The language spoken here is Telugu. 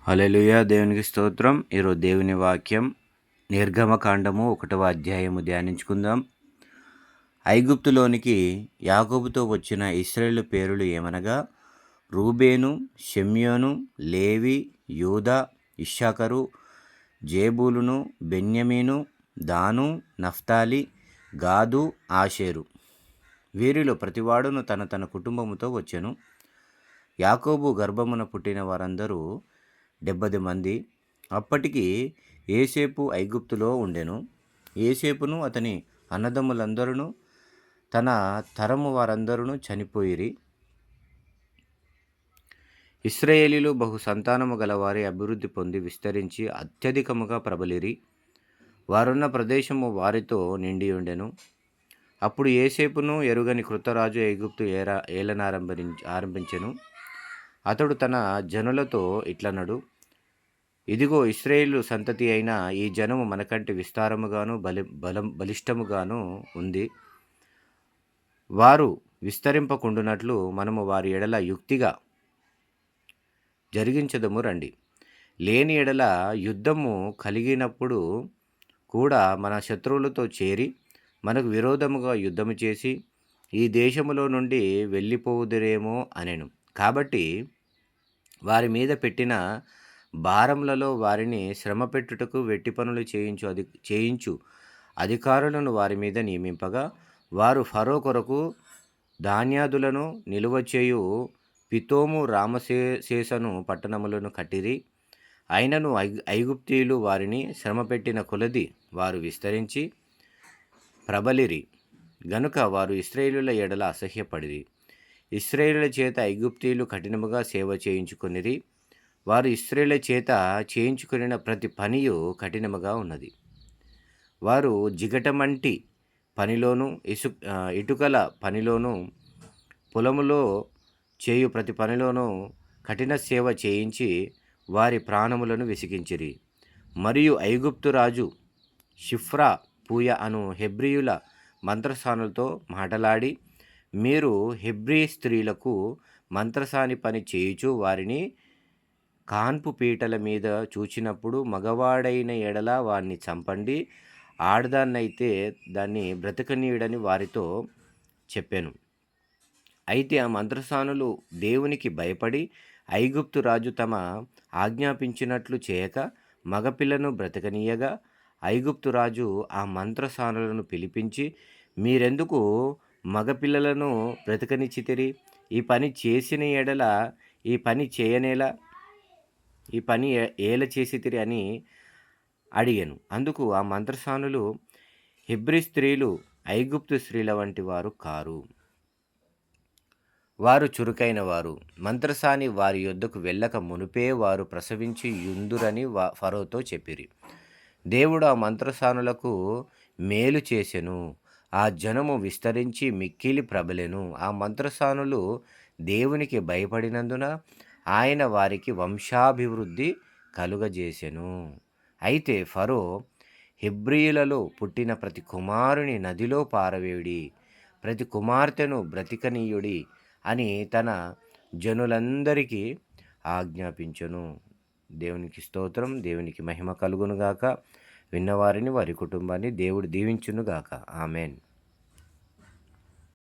హల్లెలూయా. దేవునికి స్తోత్రం. ఈరోజు దేవుని వాక్యం నిర్గమకాండము 1వ అధ్యాయము ధ్యానించుకుందాం. ఐగుప్తులోనికి యాకోబుతో వచ్చిన ఇశ్రాయేలు పేరులు ఏమనగా రూబేను, షిమ్యోను, లేవి, యూదా, ఇశ్శాఖరు, జేబూలును, బెన్యమీను, దాను, నఫ్తాలి, గాదు, ఆషేరు. వీరిలో ప్రతివాడును తన తన కుటుంబముతో వచ్చెను. యాకోబు గర్భమున పుట్టిన వారందరూ 70 మంది. అప్పటికి యోసేపు ఐగుప్తులో ఉండెను. యోసేపును అతని అన్నదమ్ములందరూ తన తరము వారందరూ చనిపోయిరి. ఇశ్రాయేలీలు బహు సంతానము గలవారి అభివృద్ధి పొంది విస్తరించి అత్యధికముగా ప్రబలిరి. వారున్న ప్రదేశము వారితో నిండి ఉండెను. అప్పుడు యోసేపును ఎరుగని కృతరాజు ఐగుప్తు ఆరంభించెను. అతడు తన జనులతో ఇట్లనడు: ఇదిగో, ఇశ్రాయేలు సంతతి అయిన ఈ జనము మనకంటే విస్తారముగాను బలిష్టముగాను ఉంది. వారు విస్తరింపకుండునట్లు మనము వారి ఎడల యుక్తిగా జరిగించదము రండి. లేని ఎడల యుద్ధము కలిగినప్పుడు కూడా మన శత్రువులతో చేరి మనకు విరోధముగా యుద్ధము చేసి ఈ దేశములో నుండి వెళ్ళిపోవుదురేమో అనెను. కాబట్టి వారి మీద పెట్టిన భారములలో వారిని శ్రమపెట్టుటకు వెట్టి పనులు చేయించు అధికారులను వారి మీద నియమింపగా వారు ఫరో కొరకు ధాన్యాదులను నిలువచేయు పితోము, రామసేసను పట్టణములను కట్టిరి. అయినను ఐగుప్తీయులు వారిని శ్రమపెట్టిన కొలది వారు విస్తరించి ప్రబలిరి గనుక వారు ఇశ్రాయేలుల ఎడల అసహ్యపడిరి. ఇశ్రాయేలుల చేత ఐగుప్తీయులు కఠినముగా సేవ చేయించుకొనిరి. వారు ఇశ్రాయేలుల చేత చేయించుకొనిన ప్రతి పనియు కఠినముగా ఉన్నది. వారు జిగటమంటి పనిలోను ఇటుకల పనిలోను పొలములో చేయు ప్రతి పనిలోనూ కఠిన సేవ చేయించి వారి ప్రాణములను విసిగించిరి. మరియు ఐగుప్తు రాజు షిఫ్రా పూయ అను హెబ్రీయుల మంత్రసానులతో మాటలాడి, మీరు హెబ్రీ స్త్రీలకు మంత్రసాని పని చేయుచు వారిని కాన్పు పీటల మీద చూచినప్పుడు మగవాడైన ఎడల వారిని చంపండి, ఆడదాన్నైతే దాన్ని బ్రతకనీయుడని వారితో చెప్పాను. అయితే ఆ మంత్రసానులు దేవునికి భయపడి ఐగుప్తు రాజు తమ ఆజ్ఞాపించినట్లు చేయక మగపిల్లను బ్రతకనీయగా ఐగుప్తు రాజు ఆ మంత్రసానులను పిలిపించి, మీరెందుకు మగపిల్లలను బ్రతకనిచ్చితిరి? ఈ పని చేసిన ఎడల ఈ పని ఏల చేసితిరి అని అడిగాను. అందుకు ఆ మంత్రసానులు, హెబ్రీ స్త్రీలు ఐగుప్తు స్త్రీల వంటి వారు కారు, వారు చురుకైన వారు. మంత్రసాని వారి యొద్దకు వెళ్ళక మునుపే వారు ప్రసవించి యుందురని ఫరోతో చెప్పిరి. దేవుడు ఆ మంత్రసానులకు మేలు చేసెను. ఆ జనము విస్తరించి మిక్కిలి ప్రబలెను. ఆ మంత్రసానులు దేవునికి భయపడినందున ఆయన వారికి వంశాభివృద్ధి కలుగజేసెను. అయితే ఫరో, హెబ్రీయులలో పుట్టిన ప్రతి కుమారుని నదిలో పారవేయుడి, ప్రతి కుమార్తెను బ్రతికనీయుడి అని తన జనులందరికీ ఆజ్ఞాపించెను. దేవునికి స్తోత్రం. దేవునికి మహిమ కలుగునుగాక. విన్నవారిని వారి కుటుంబాన్ని దేవుడు దీవించునుగాక. ఆమెన్.